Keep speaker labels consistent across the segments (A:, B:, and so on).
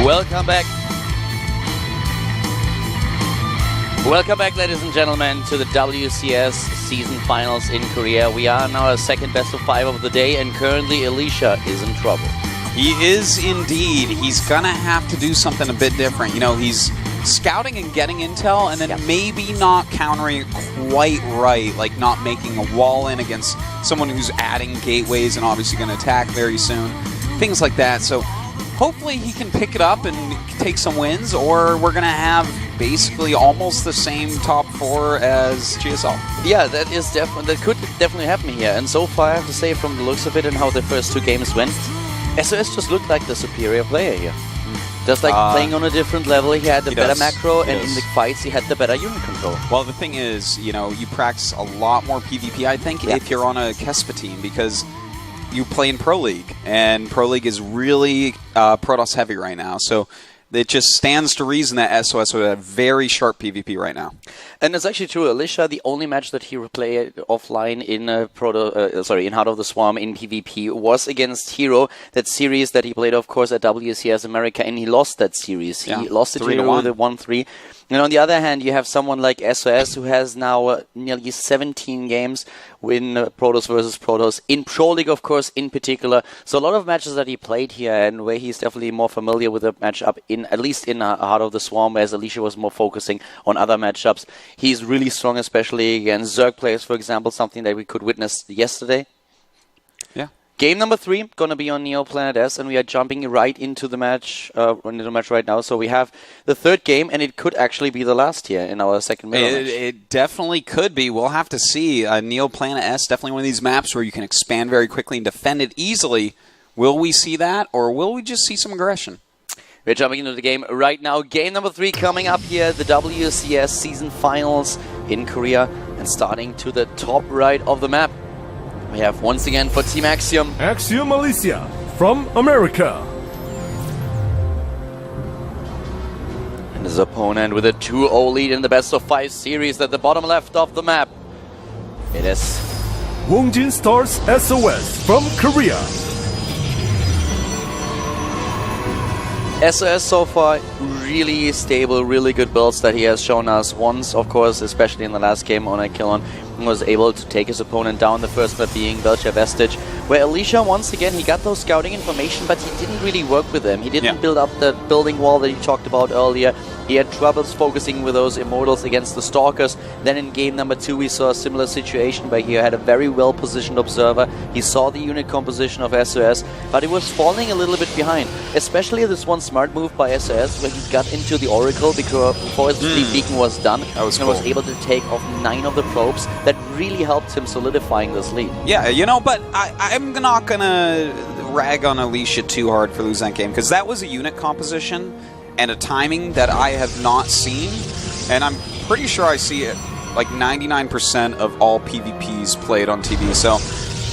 A: Welcome back. Welcome back, ladies and gentlemen, to the WCS season finals in Korea. We are now our second best of 5 of the day, and currently Alicia is in trouble.
B: He is indeed. He's going to have to do something a bit different. You know, he's scouting and getting intel, and then maybe not countering it quite right, like not making a wall in against someone who's adding gateways and obviously going to attack very soon. Things like that. So hopefully he can pick it up and take some wins, or we're going to have basically almost the same top 4 as GSL.
A: Yeah, that could definitely happen here. And so far, I have to say, from the looks of it and how the first 2 games went, SOS just looked like the superior player here. Just like playing on a different level, he had the better macro, and in the fights he had the better unit control.
B: Well, the thing is, you know, you practice a lot more PvP, I think, if you're on a Kespa team, because you play in Pro League, and Pro League is really Protoss heavy right now. So it just stands to reason that SOS would have very sharp PvP right now.
A: And it's actually true. Alicia, the only match that he played offline in in Heart of the Swarm in PvP was against Hero. That series that he played, of course, at WCS America, and he lost that series. He lost it to Hero with a 1-3. And on the other hand, you have someone like SOS who has now nearly 17 games in Protoss versus Protoss, in Pro League, of course, in particular. So a lot of matches that he played here, and where he's definitely more familiar with the matchup, at least in Heart of the Swarm, whereas Alicia was more focusing on other matchups. He's really strong, especially against Zerg players, for example, something that we could witness yesterday.
B: Yeah.
A: Game number 3, going to be on Neo Planet S, and we are jumping right into the match right now. So we have the 3rd game, and it could actually be the last here in our second match.
B: It definitely could be. We'll have to see. Neo Planet S, definitely one of these maps where you can expand very quickly and defend it easily. Will we see that, or will we just see some aggression?
A: We're jumping into the game right now. Game number 3 coming up here, the WCS season finals in Korea, and starting to the top right of the map. We have once again for Team Axiom,
C: Axiom Alicia from America.
A: And his opponent with a 2-0 lead in the best of 5 series at the bottom left of the map. It is
C: Wongjin Stars SOS from Korea.
A: SOS so far, really stable, really good builds that he has shown us once, of course, especially in the last game on Akilon, was able to take his opponent down, the first map being Belcher Vestige, where Alicia, once again, he got those scouting information, but he didn't really work with them. He didn't build up the building wall that he talked about earlier. He had troubles focusing with those Immortals against the Stalkers. Then in game number 2 we saw a similar situation where he had a very well-positioned observer. He saw the unit composition of SOS, but he was falling a little bit behind. Especially this one smart move by SOS where he got into the Oracle before his Fleet Beacon was done.
B: That was
A: and
B: cool.
A: was able to take off 9 of the probes. That really helped him solidifying this lead.
B: Yeah, you know, but I'm not going to rag on Alicia too hard for losing that game, because that was a unit composition and a timing that I have not seen, and I'm pretty sure I see it like 99% of all PvPs played on TV. So,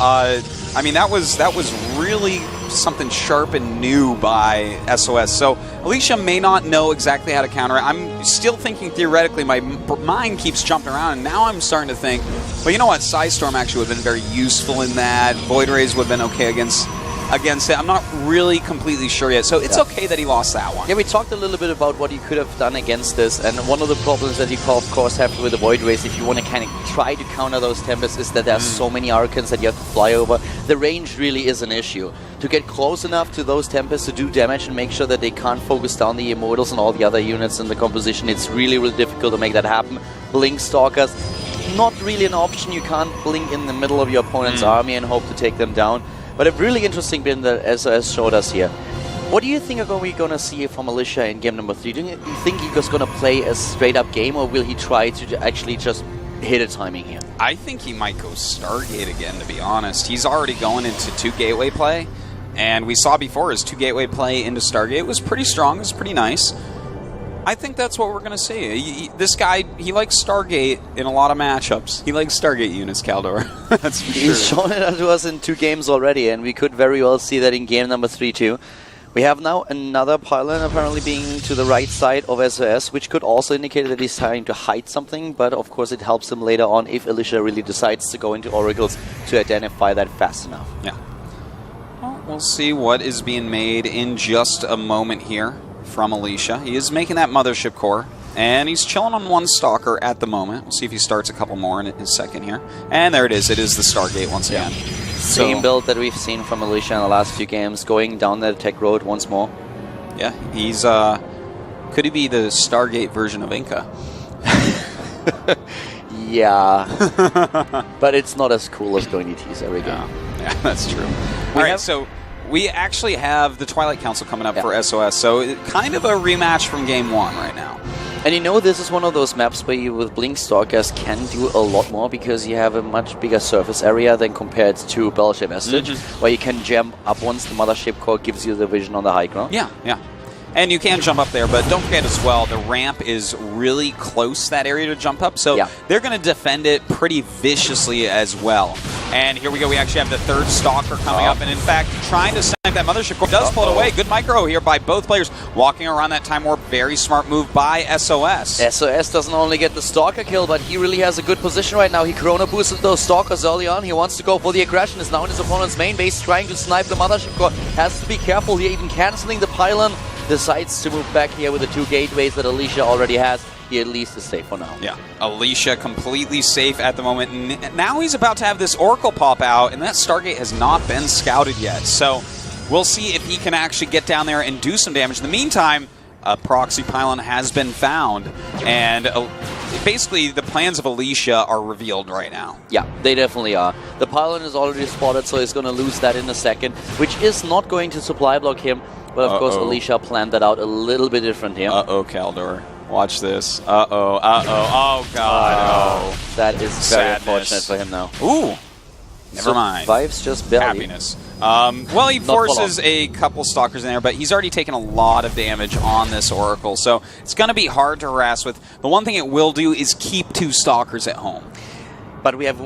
B: I mean, that was really something sharp and new by SOS. So Alicia may not know exactly how to counter it. I'm still thinking theoretically. My mind keeps jumping around, and now I'm starting to think, well, you know what? Psystorm actually would have been very useful in that. Void Rays would have been okay against it. I'm not really completely sure yet, so it's okay that he lost that one.
A: Yeah, we talked a little bit about what he could have done against this, and one of the problems that you, of course, have with the Void Rays, if you want to kind of try to counter those Tempests, is that there are so many Archons that you have to fly over. The range really is an issue. To get close enough to those Tempests to do damage and make sure that they can't focus down the Immortals and all the other units in the composition, it's really, really difficult to make that happen. Blink Stalkers, not really an option. You can't blink in the middle of your opponent's army and hope to take them down. But a really interesting bit that SOS showed us here. What do you think are we going to see from Alicia in game number 3? Do you think he's going to play a straight-up game, or will he try to actually just hit a timing here?
B: I think he might go Stargate again, to be honest. He's already going into 2 gateway play, and we saw before his 2 gateway play into Stargate was pretty strong, it was pretty nice. I think that's what we're going to see. This guy, he likes Stargate in a lot of matchups. He likes Stargate units, Caldor. That's for sure.
A: He's shown it to us in 2 games already, and we could very well see that in game number 3 too. We have now another pylon apparently being to the right side of SOS, which could also indicate that he's trying to hide something, but of course it helps him later on if Alicia really decides to go into Oracles to identify that fast enough.
B: Yeah. Well, we'll see what is being made in just a moment here. from Alicia. He is making that Mothership core, and he's chilling on one Stalker at the moment. We'll see if he starts a couple more in a second here. And there it is. It is the Stargate once again.
A: Same build that we've seen from Alicia in the last few games, going down that tech road once more.
B: Yeah, he's, could he be the Stargate version of Inca?
A: Yeah. But it's not as cool as going ETs every game.
B: Yeah, that's true. All right, so we actually have the Twilight Council coming up for SOS, so kind of a rematch from Game 1 right now.
A: And you know, this is one of those maps where you, with Blink Stalkers, can do a lot more because you have a much bigger surface area than compared to Battleship Vestige, where you can jump up once the Mothership core gives you the vision on the high ground.
B: Yeah, yeah. And you can jump up there, but don't forget as well, the ramp is really close, that area to jump up, so they're going to defend it pretty viciously as well. And here we go, we actually have the third Stalker coming up, and in fact, trying to snipe that Mothership core does pull it away. Good micro here by both players, walking around that Time Warp. Very smart move by SOS.
A: SOS doesn't only get the Stalker kill, but he really has a good position right now. He Corona boosted those Stalkers early on. He wants to go for the aggression. Is now in his opponent's main base, trying to snipe the Mothership core. Has to be careful here, even canceling the pylon. Decides to move back here with the 2 gateways that Alicia already has. He at least is safe for now.
B: Yeah, Alicia completely safe at the moment. Now he's about to have this Oracle pop out, and that Stargate has not been scouted yet. So we'll see if he can actually get down there and do some damage. In the meantime, a proxy pylon has been found, and basically the plans of Alicia are revealed right now.
A: Yeah, they definitely are. The pylon is already spotted, so he's going to lose that in a second, which is not going to supply block him. But of course, Alicia planned that out a little bit different here.
B: Kaldor. Watch this. Oh, God.
A: That is very unfortunate for him now.
B: Ooh. Never mind.
A: Survives just barely.
B: Happiness. Well, he forces a couple Stalkers in there, but he's already taken a lot of damage on this Oracle, so it's going to be hard to harass with. The one thing it will do is keep 2 Stalkers at home.
A: But we have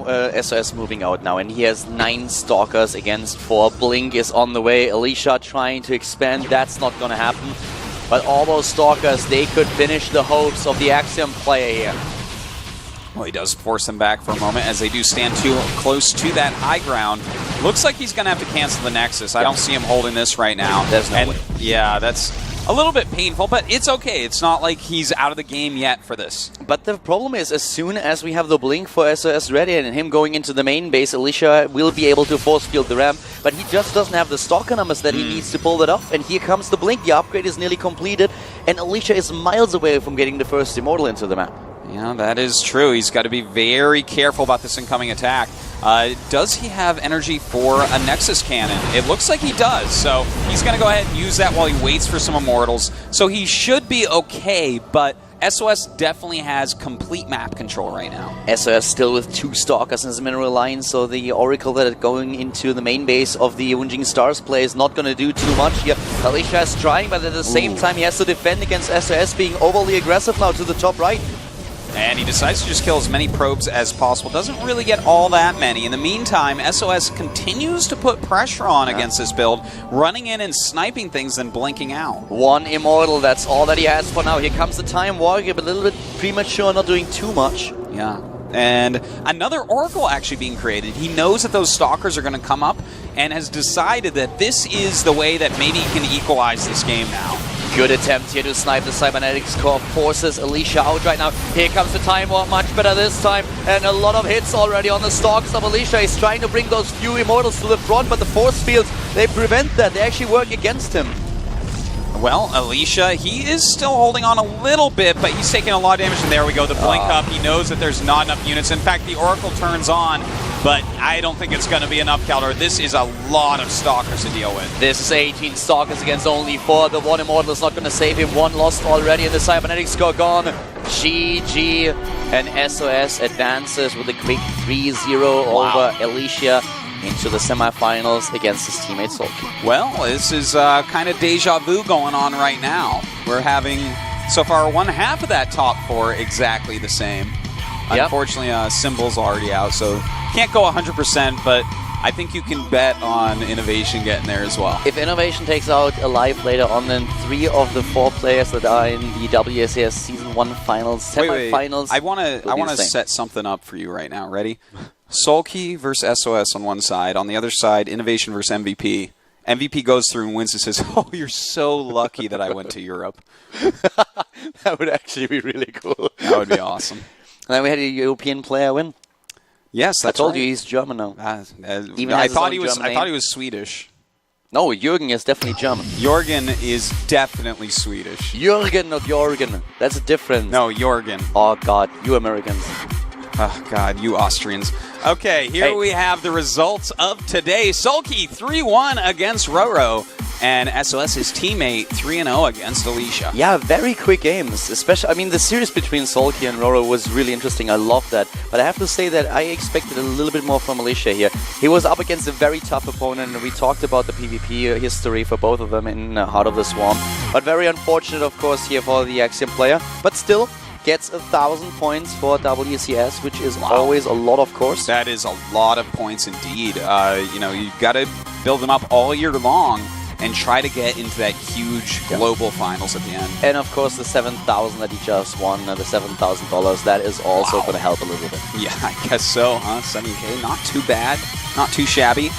A: SOS moving out now, and he has 9 Stalkers against 4. Blink is on the way. Alicia trying to expand. That's not going to happen. But all those Stalkers, they could finish the hopes of the Axiom player here.
B: Well, he does force them back for a moment as they do stand too close to that high ground. Looks like he's going to have to cancel the Nexus. I don't see him holding this right now.
A: There's no way.
B: Yeah, that's a little bit painful, but it's okay. It's not like he's out of the game yet for this.
A: But the problem is, as soon as we have the Blink for SOS ready and him going into the main base, Alicia will be able to force field the ramp, but he just doesn't have the Stalker numbers that he needs to pull that off. And here comes the Blink. The upgrade is nearly completed, and Alicia is miles away from getting the first Immortal into the map.
B: Yeah, that is true. He's got to be very careful about this incoming attack. Does he have energy for a Nexus Cannon? It looks like he does, so he's going to go ahead and use that while he waits for some Immortals. So he should be okay, but SOS definitely has complete map control right now.
A: SOS still with 2 Stalkers in his mineral line, so the Oracle that is going into the main base of the Wounding Stars play is not going to do too much here. Alicia is trying, but at the same time he has to defend against SOS being overly aggressive now to the top right.
B: And he decides to just kill as many probes as possible. Doesn't really get all that many. In the meantime, SOS continues to put pressure on against this build, running in and sniping things, then blinking out. 1
A: Immortal, that's all that he has for now. Here comes the Time Warrior, but a little bit premature, not doing too much.
B: Yeah. And another Oracle actually being created. He knows that those Stalkers are going to come up and has decided that this is the way that maybe he can equalize this game now.
A: Good attempt here to snipe the Cybernetics core, forces Alicia out right now. Here comes the Time Warp, much better this time, and a lot of hits already on the Stalkers of Alicia. He's trying to bring those few Immortals to the front, but the force fields, they prevent that. They actually work against him.
B: Well, Alicia, he is still holding on a little bit, but he's taking a lot of damage, and there we go, the blink up. He knows that there's not enough units. In fact, the Oracle turns on, but I don't think it's going to be enough, Kaldor. This is a lot of Stalkers to deal with.
A: This is 18 Stalkers against only 4. The 1 Immortal is not going to save him. 1 lost already, and the Cybernetics score gone. GG, and SOS advances with a quick 3-0 over Alicia into the semifinals against his teammate Sulky.
B: Well, this is kind of deja vu going on right now. We're having, so far, 1/2 of that top 4 exactly the same. Yep. Unfortunately, Symbol's already out, so can't go 100%, but I think you can bet on Innovation getting there as well.
A: If Innovation takes out Alive later on, then 3 of the 4 players that are in the WCS Season 1 finals, semifinals...
B: I want to set something up for you right now. Ready? Sulky versus SOS on one side. On the other side, Innovation versus MVP. MVP goes through and wins and says, "Oh, you're so lucky that I went to Europe."
A: That would actually be really cool.
B: That would be awesome.
A: And then we had a European player win.
B: Yes, that's
A: I told
B: right.
A: you he's German now. Even
B: I
A: has his
B: thought
A: own
B: he was.
A: German
B: I thought he
A: name.
B: was Swedish.
A: No, Jürgen is definitely German.
B: Jorgen is definitely Swedish.
A: Jürgen, not Jorgen. That's a difference.
B: No, Jorgen.
A: Oh, God. You Americans.
B: Oh, God, you Austrians. Okay, here we have the results of today. Sulky 3-1 against Ro8, and SOS's teammate 3-0 against Alicia.
A: Yeah, very quick games. Especially, I mean, the series between Sulky and Ro8 was really interesting. I love that. But I have to say that I expected a little bit more from Alicia here. He was up against a very tough opponent, and we talked about the PvP history for both of them in Heart of the Swarm. But very unfortunate, of course, here for the Axiom player. But still, gets 1,000 points for WCS, which is always a lot, of course.
B: That is a lot of points indeed. You know, you've got to build them up all year long and try to get into that huge global finals at the end.
A: And of course, the 7,000 that he just won, the $7,000, that is also going to help a little bit.
B: Yeah, I guess so, huh? 7K, not too bad, not too shabby.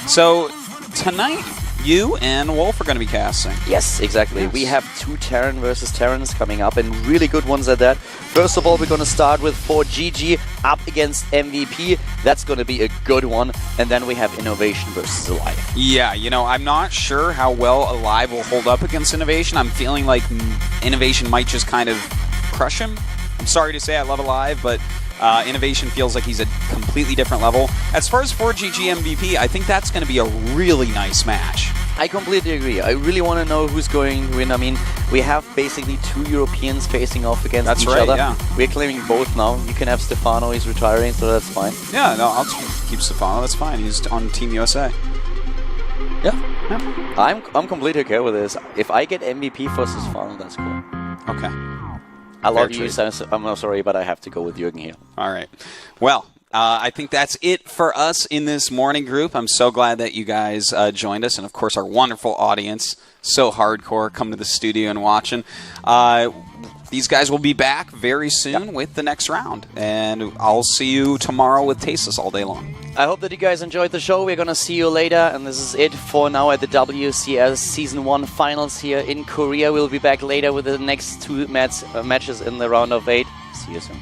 B: So tonight, you and Wolf are going to be casting.
A: Yes, exactly.
B: Yes.
A: We have 2 Terran versus Terrans coming up, and really good ones at that. First of all, we're going to start with 4GG up against MVP. That's going to be a good one. And then we have Innovation versus Alive.
B: Yeah, you know, I'm not sure how well Alive will hold up against Innovation. I'm feeling like Innovation might just kind of crush him. I'm sorry to say I love Alive, but Innovation feels like he's a completely different level. As far as 4GG MVP, I think that's going to be a really nice match.
A: I completely agree. I really want to know who's going to win. I mean, we have basically 2 Europeans facing off against each other.
B: Yeah.
A: We're claiming both now. You can have Stefano, he's retiring, so that's fine.
B: Yeah, no, I'll keep Stefano. That's fine. He's on Team USA.
A: Yeah. I'm completely okay with this. If I get MVP for Stefano, that's cool.
B: Okay.
A: I love
B: Fair
A: you,
B: trade.
A: so I'm sorry, but I have to go with Jürgen here.
B: All right. Well, I think that's it for us in this morning group. I'm so glad that you guys joined us, and of course our wonderful audience, so hardcore, come to the studio and watching. These guys will be back very soon with the next round, and I'll see you tomorrow with Tasteless all day long.
A: I hope that you guys enjoyed the show. We're going to see you later, and this is it for now at the WCS Season 1 Finals here in Korea. We'll be back later with the next 2 matches in the round of 8. See you soon.